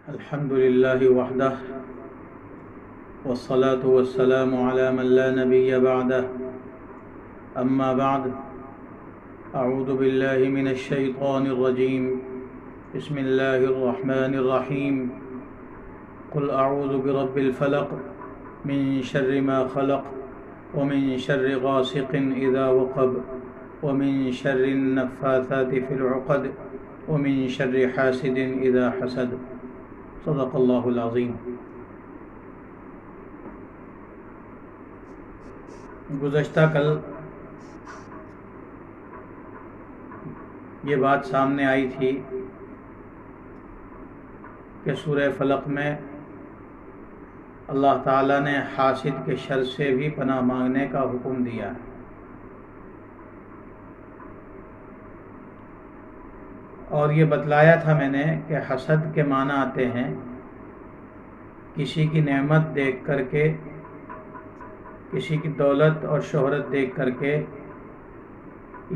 الحمد لله وحده والصلاة والسلام على من لا نبي بعده أما بعد أعوذ بالله من الشيطان الرجيم بسم الله الرحمن الرحيم قل أعوذ برب الفلق من شر ما خلق ومن شر غاسق إذا وقب ومن شر النفاثات في العقد ومن شر حاسد إذا حسد صدق اللہ العظیم۔ گزشتہ کل یہ بات سامنے آئی تھی کہ سورہ فلق میں اللہ تعالیٰ نے حاسد کے شر سے بھی پناہ مانگنے کا حکم دیا ہے، اور یہ بتلایا تھا میں نے کہ حسد کے معنی آتے ہیں کسی کی نعمت دیکھ کر کے، کسی کی دولت اور شہرت دیکھ کر کے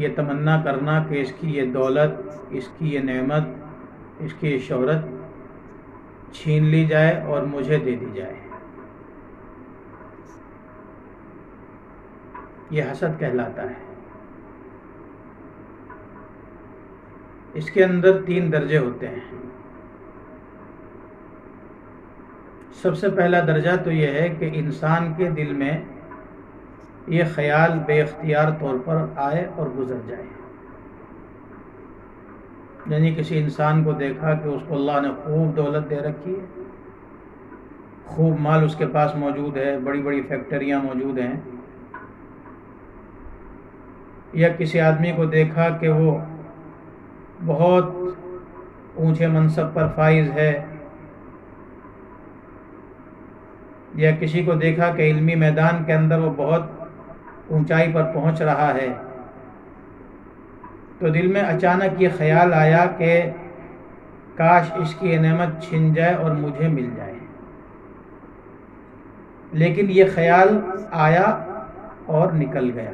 یہ تمنا کرنا کہ اس کی یہ دولت، اس کی یہ نعمت، اس کی یہ شہرت چھین لی جائے اور مجھے دے دی جائے۔ یہ حسد کہلاتا ہے۔ اس کے اندر 3 درجے ہوتے ہیں۔ سب سے پہلا درجہ تو یہ ہے کہ انسان کے دل میں یہ خیال بے اختیار طور پر آئے اور گزر جائے، یعنی کسی انسان کو دیکھا کہ اس کو اللہ نے خوب دولت دے رکھی ہے، خوب مال اس کے پاس موجود ہے، بڑی بڑی فیکٹریاں موجود ہیں، یا کسی آدمی کو دیکھا کہ وہ بہت اونچے منصب پر فائز ہے، یا کسی کو دیکھا کہ علمی میدان کے اندر وہ بہت اونچائی پر پہنچ رہا ہے، تو دل میں اچانک یہ خیال آیا کہ کاش اس کی یہ نعمت چھن جائے اور مجھے مل جائے۔ لیکن یہ خیال آیا اور نکل گیا،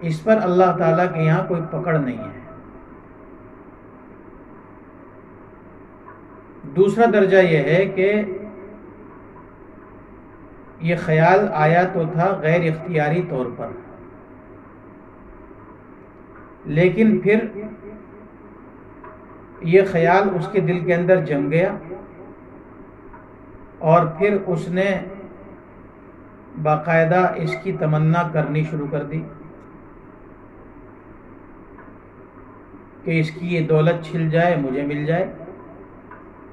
اس پر اللہ تعالیٰ کے یہاں کوئی پکڑ نہیں ہے۔ دوسرا درجہ یہ ہے کہ یہ خیال آیا تو تھا غیر اختیاری طور پر، لیکن پھر یہ خیال اس کے دل کے اندر جم گیا، اور پھر اس نے باقاعدہ اس کی تمنا کرنی شروع کر دی کہ اس کی یہ دولت چھل جائے، مجھے مل جائے،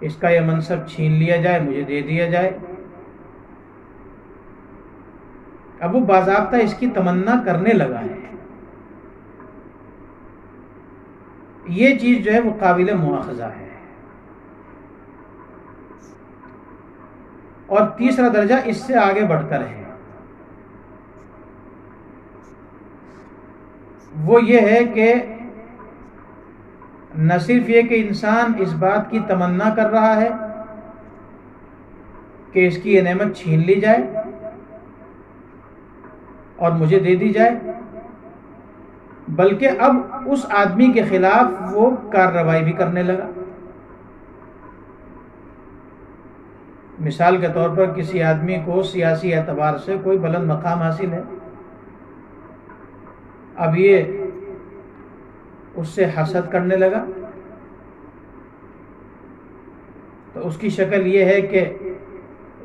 اس کا یہ منصب چھین لیا جائے، مجھے دے دیا جائے۔ اب وہ باضابطہ اس کی تمنا کرنے لگا ہے۔ یہ چیز جو ہے وہ قابل مواخذہ ہے۔ اور تیسرا درجہ اس سے آگے بڑھ کر ہے، وہ یہ ہے کہ نہ صرف یہ کہ انسان اس بات کی تمنا کر رہا ہے کہ اس کی یہ نعمت چھین لی جائے اور مجھے دے دی جائے، بلکہ اب اس آدمی کے خلاف وہ کارروائی بھی کرنے لگا۔ مثال کے طور پر کسی آدمی کو سیاسی اعتبار سے کوئی بلند مقام حاصل ہے، اب یہ اس سے حسد کرنے لگا، تو اس کی شکل یہ ہے کہ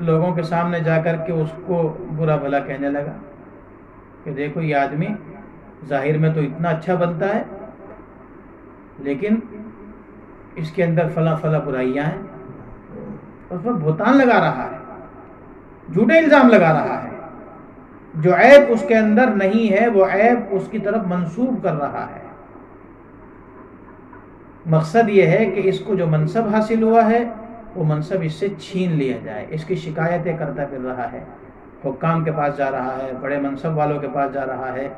لوگوں کے سامنے جا کر کے اس کو برا بھلا کہنے لگا کہ دیکھو یہ آدمی ظاہر میں تو اتنا اچھا بنتا ہے، لیکن اس کے اندر فلاں فلاں برائیاں ہیں، اس پر بہتان لگا رہا ہے، جھوٹے الزام لگا رہا ہے، جو عیب اس کے اندر نہیں ہے وہ عیب اس کی طرف منسوب کر رہا ہے۔ مقصد یہ ہے کہ اس کو جو منصب حاصل ہوا ہے وہ منصب اس سے چھین لیا جائے۔ اس کی شکایتیں کرتا پھر رہا ہے، حکام کے پاس جا رہا ہے، بڑے منصب والوں کے پاس جا رہا ہے۔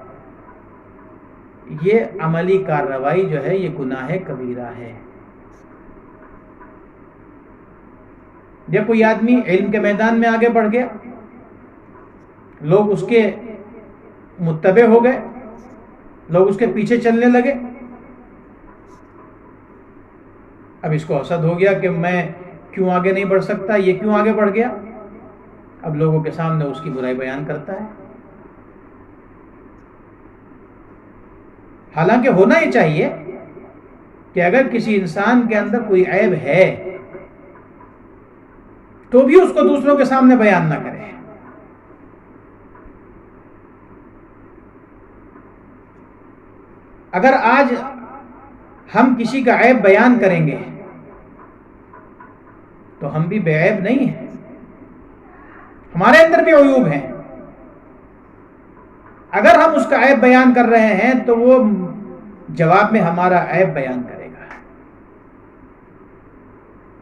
یہ عملی کارروائی جو ہے یہ گناہ کبیرہ ہے۔ جب کوئی آدمی علم کے میدان میں آگے بڑھ گیا، لوگ اس کے متبع ہو گئے، لوگ اس کے پیچھے چلنے لگے، اب اس کو حسد ہو گیا کہ میں کیوں آگے نہیں بڑھ سکتا، یہ کیوں آگے بڑھ گیا، اب لوگوں کے سامنے اس کی برائی بیان کرتا ہے۔ حالانکہ ہونا ہی چاہیے کہ اگر کسی انسان کے اندر کوئی عیب ہے تو بھی اس کو دوسروں کے سامنے بیان نہ کرے۔ اگر آج ہم کسی کا عیب بیان کریں گے تو ہم بھی بے عیب نہیں ہیں، ہمارے اندر بھی عیوب ہیں۔ اگر ہم اس کا عیب بیان کر رہے ہیں تو وہ جواب میں ہمارا عیب بیان کرے گا۔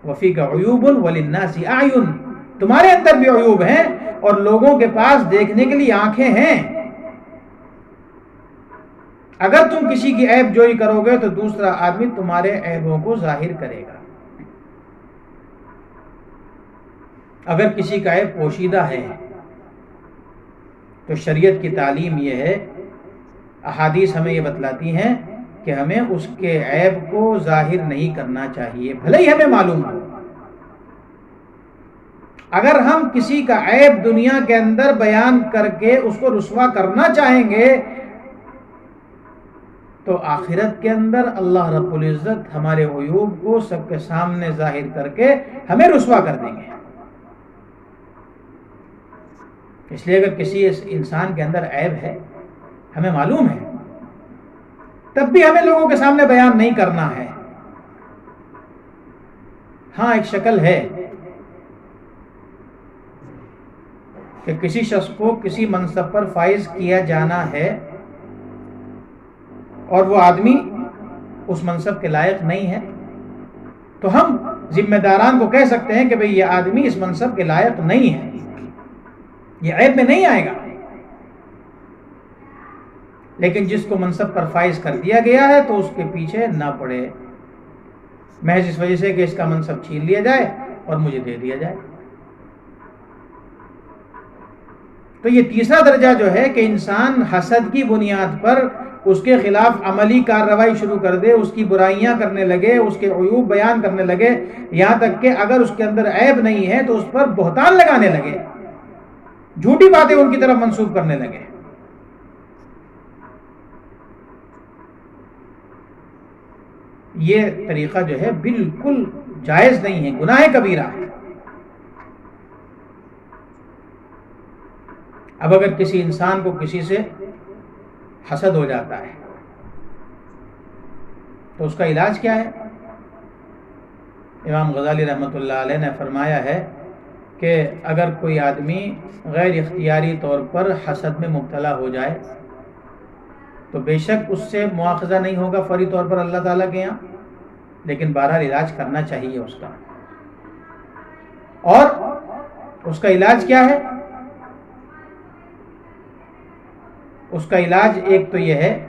وَفِيكَ عُيُوبٌ وَلِلنَّاسِ أَعْيُنٌ، تمہارے اندر بھی عیوب ہیں اور لوگوں کے پاس دیکھنے کے لیے آنکھیں ہیں۔ اگر تم کسی کی عیب جوئی کرو گے تو دوسرا آدمی تمہارے عیبوں کو ظاہر کرے گا۔ اگر کسی کا عیب پوشیدہ ہے تو شریعت کی تعلیم یہ ہے، احادیث ہمیں یہ بتلاتی ہیں کہ ہمیں اس کے عیب کو ظاہر نہیں کرنا چاہیے، بھلے ہی ہمیں معلوم ہو۔ اگر ہم کسی کا عیب دنیا کے اندر بیان کر کے اس کو رسوا کرنا چاہیں گے تو آخرت کے اندر اللہ رب العزت ہمارے عیوب کو سب کے سامنے ظاہر کر کے ہمیں رسوا کر دیں گے۔ اس لیے اگر کسی انسان کے اندر عیب ہے، ہمیں معلوم ہے، تب بھی ہمیں لوگوں کے سامنے بیان نہیں کرنا ہے۔ ہاں ایک شکل ہے کہ کسی شخص کو کسی منصب پر فائز کیا جانا ہے اور وہ آدمی اس منصب کے لائق نہیں ہے، تو ہم ذمہ داران کو کہہ سکتے ہیں کہ بھئی یہ آدمی اس منصب کے لائق نہیں ہے، یہ عیب میں نہیں آئے گا۔ لیکن جس کو منصب پر فائز کر دیا گیا ہے تو اس کے پیچھے نہ پڑے، محض اس وجہ سے کہ اس کا منصب چھین لیا جائے اور مجھے دے دیا جائے۔ تو یہ تیسرا درجہ جو ہے کہ انسان حسد کی بنیاد پر اس کے خلاف عملی کارروائی شروع کر دے، اس کی برائیاں کرنے لگے، اس کے عیوب بیان کرنے لگے، یہاں تک کہ اگر اس کے اندر عیب نہیں ہے تو اس پر بہتان لگانے لگے، جھوٹی باتیں ان کی طرف منسوب کرنے لگے۔ یہ طریقہ جو ہے بالکل جائز نہیں ہے، گناہ کبیرہ ہے۔ اب اگر کسی انسان کو کسی سے حسد ہو جاتا ہے تو اس کا علاج کیا ہے؟ امام غزالی رحمۃ اللہ علیہ نے فرمایا ہے کہ اگر کوئی آدمی غیر اختیاری طور پر حسد میں مبتلا ہو جائے تو بے شک اس سے مواخذہ نہیں ہوگا فوری طور پر اللہ تعالیٰ کے یہاں، لیکن بہرحال علاج کرنا چاہیے اس کا۔ اور اس کا علاج کیا ہے؟ اس کا علاج ایک تو یہ ہے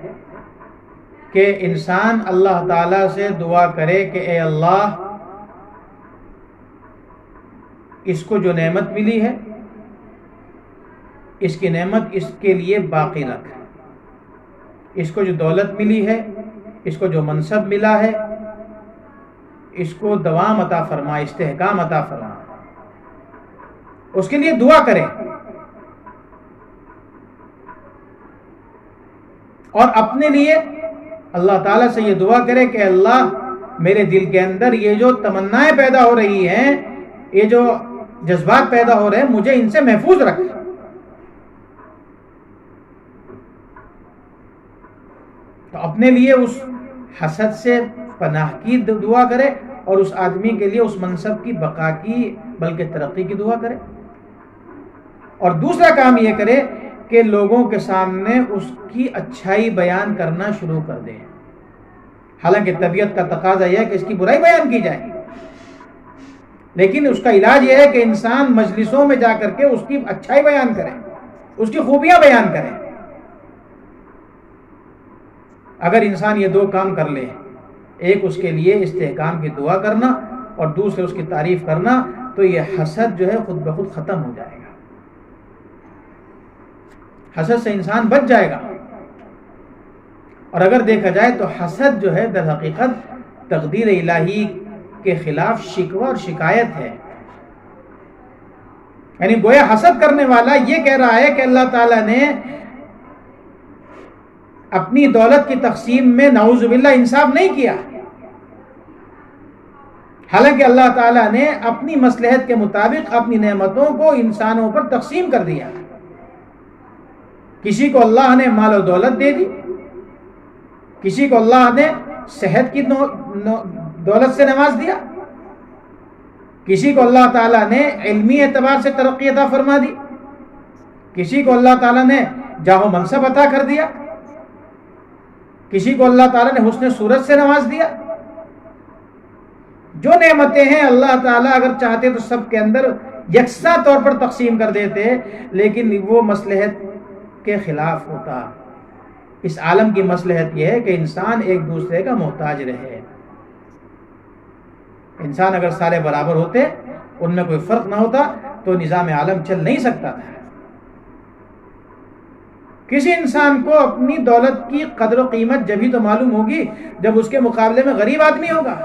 کہ انسان اللہ تعالیٰ سے دعا کرے کہ اے اللہ، اس کو جو نعمت ملی ہے اس کی نعمت اس کے لیے باقی رکھ، اس کو جو دولت ملی ہے، اس کو جو منصب ملا ہے، اس کو دوام عطا فرما، استحکام عطا فرما، اس کے لیے دعا کرے۔ اور اپنے لیے اللہ تعالیٰ سے یہ دعا کرے کہ اللہ میرے دل کے اندر یہ جو تمنائیں پیدا ہو رہی ہیں، یہ جو جذبات پیدا ہو رہے ہیں، مجھے ان سے محفوظ رکھ۔ تو اپنے لیے اس حسد سے پناہ کی دعا کرے اور اس آدمی کے لیے اس منصب کی بقا کی بلکہ ترقی کی دعا کرے۔ اور دوسرا کام یہ کرے کہ لوگوں کے سامنے اس کی اچھائی بیان کرنا شروع کر دے، حالانکہ طبیعت کا تقاضا یہ ہے کہ اس کی برائی بیان کی جائے، لیکن اس کا علاج یہ ہے کہ انسان مجلسوں میں جا کر کے اس کی اچھائی بیان کرے، اس کی خوبیاں بیان کرے۔ اگر انسان یہ دو کام کر لے، ایک اس کے لیے استحکام کی دعا کرنا اور دوسرے اس کی تعریف کرنا، تو یہ حسد جو ہے خود بخود ختم ہو جائے گا، حسد سے انسان بچ جائے گا۔ اور اگر دیکھا جائے تو حسد جو ہے در حقیقت تقدیر الہی کے خلاف شکوہ اور شکایت ہے. یعنی گویا حسد کرنے والا یہ کہہ رہا ہے کہ اللہ تعالیٰ نے اپنی دولت کی تقسیم میں نعوذ باللہ انصاف نہیں کیا، حالانکہ اللہ تعالیٰ نے اپنی مصلحت کے مطابق اپنی نعمتوں کو انسانوں پر تقسیم کر دیا. کسی کو اللہ نے مال و دولت دے دی، کسی کو اللہ نے صحت کی دولت سے نواز دیا، کسی کو اللہ تعالیٰ نے علمی اعتبار سے ترقی عطا فرما دی، کسی کو اللہ تعالیٰ نے جاہ و منصب عطا کر دیا، کسی کو اللہ تعالیٰ نے حسن صورت سے نواز دیا. جو نعمتیں ہیں اللہ تعالیٰ اگر چاہتے تو سب کے اندر یکساں طور پر تقسیم کر دیتے، لیکن وہ مصلحت کے خلاف ہوتا. اس عالم کی مصلحت یہ ہے کہ انسان ایک دوسرے کا محتاج رہے. انسان اگر سارے برابر ہوتے، ان میں کوئی فرق نہ ہوتا تو نظام عالم چل نہیں سکتا تھا. کسی انسان کو اپنی دولت کی قدر و قیمت جبھی تو معلوم ہوگی جب اس کے مقابلے میں غریب آدمی ہوگا.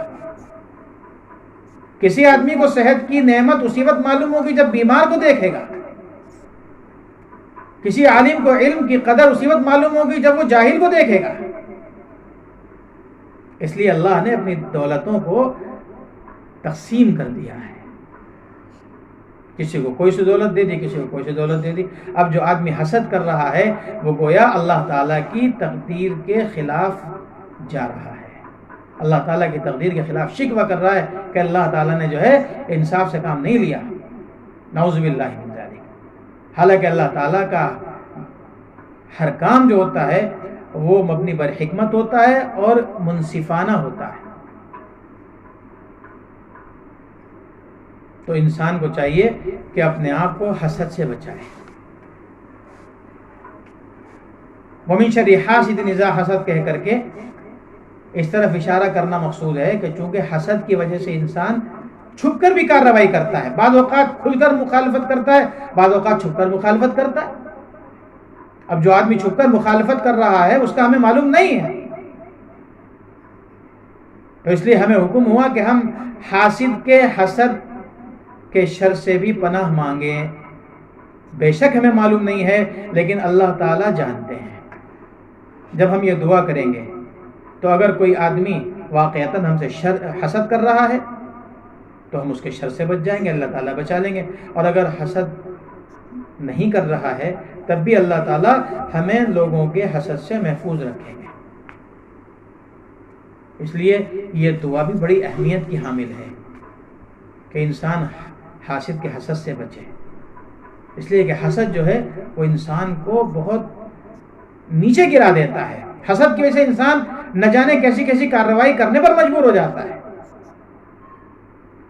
کسی آدمی کو صحت کی نعمت اسی وقت معلوم ہوگی جب بیمار کو دیکھے گا. کسی عالم کو علم کی قدر اسی وقت معلوم ہوگی جب وہ جاہل کو دیکھے گا. اس لیے اللہ نے اپنی دولتوں کو تقسیم کر دیا ہے. کسی کو کوئی سی دولت دے دی، کسی کو کوئی سی دولت دے دی. اب جو آدمی حسد کر رہا ہے وہ گویا اللہ تعالیٰ کی تقدیر کے خلاف جا رہا ہے، اللہ تعالیٰ کی تقدیر کے خلاف شکوہ کر رہا ہے کہ اللہ تعالیٰ نے جو ہے انصاف سے کام نہیں لیا. نعوذ باللہ من ذالک. حالانکہ اللہ تعالیٰ کا ہر کام جو ہوتا ہے وہ مبنی بر حکمت ہوتا ہے اور منصفانہ ہوتا ہے. تو انسان کو چاہیے کہ اپنے آپ کو حسد سے بچائے. وَمِن شَرِّ حَاسِدٍ إِذَا حسد کہہ کر کے اس طرف اشارہ کرنا مقصود ہے کہ چونکہ حسد کی وجہ سے انسان چھپ کر بھی کارروائی کرتا ہے، بعض اوقات کھل کر مخالفت کرتا ہے، بعض اوقات چھپ کر مخالفت کرتا ہے. اب جو آدمی چھپ کر مخالفت کر رہا ہے اس کا ہمیں معلوم نہیں ہے، تو اس لیے ہمیں حکم ہوا کہ ہم حاسد کے حسد کے شر سے بھی پناہ مانگیں. بے شک ہمیں معلوم نہیں ہے لیکن اللہ تعالیٰ جانتے ہیں. جب ہم یہ دعا کریں گے تو اگر کوئی آدمی واقعتاً ہم سے حسد کر رہا ہے تو ہم اس کے شر سے بچ جائیں گے، اللہ تعالیٰ بچا لیں گے. اور اگر حسد نہیں کر رہا ہے تب بھی اللہ تعالیٰ ہمیں لوگوں کے حسد سے محفوظ رکھیں گے. اس لیے یہ دعا بھی بڑی اہمیت کی حامل ہے کہ انسان حاسد کے حسد سے بچے. اس لیے کہ حسد جو ہے وہ انسان کو بہت نیچے گرا دیتا ہے. حسد کی وجہ سے انسان نہ جانے کیسی کیسی کارروائی کرنے پر مجبور ہو جاتا ہے.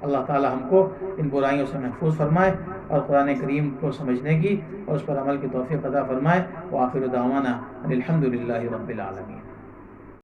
اللہ تعالی ہم کو ان برائیوں سے محفوظ فرمائے اور قرآن کریم کو سمجھنے کی اور اس پر عمل کی توفیق عطا فرمائے. وآخر دعوانا الحمد للہ رب العالمین.